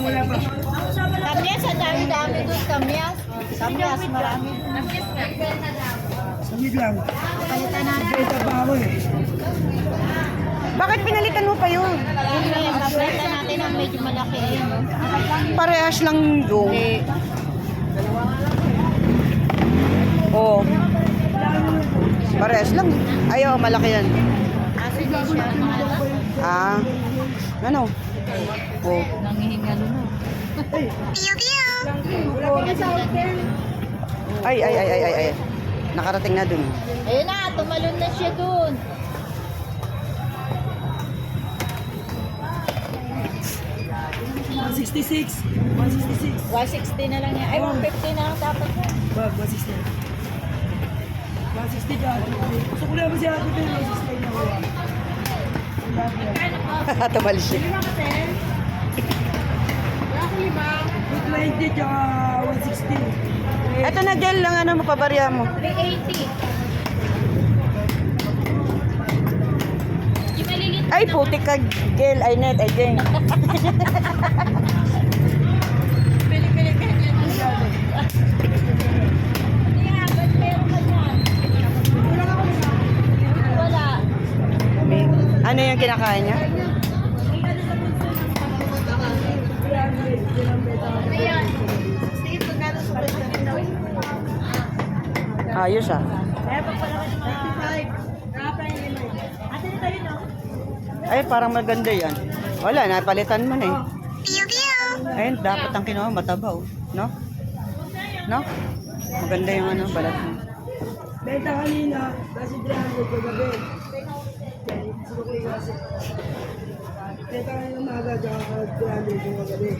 Wala pa. Kamyas, ang dami-dami doon. Kamyas. Kamyas, marami. Samig lang. Palitan natin. Ito pa ako eh. Bakit pinalitan mo pa yun? Yung palitan natin ang medyo malaki. Parehas lang yung. Oo. Parehas lang. Ayaw, malaki yan. Kasi di siya mahal. Ah. Ano? Oo. Nangihingalo na. Ay. Nakarating na dun. Ayun na, tumalon na siya dun. $166. 160 na lang yan. Ay, 150 na lang dapat yan. Bag, 160. 160 ka. Gusto ko naman siya ako din. 160 na wala. Tumalis siya. 220 tsaka 160. Ito na gel lang, ano, mapabarya mo. 380. Yung malilit. Ay, putik ka gel. Ay, net. Ay, gel. Pili-pili ka niya. Kaya, ba't meron ka dyan? Wala. Ano yung kinakain niya? Ayan. Ayos ah. Ay, parang maganda yan. Wala, napalitan mo na eh. Ayun, dapat ang kinuha, mataba oh. No? No? Maganda yung ano, balat mo. Benta kanina, kasi 300 kagabi. Benta kanina umaga, tsaka 300 kagabi.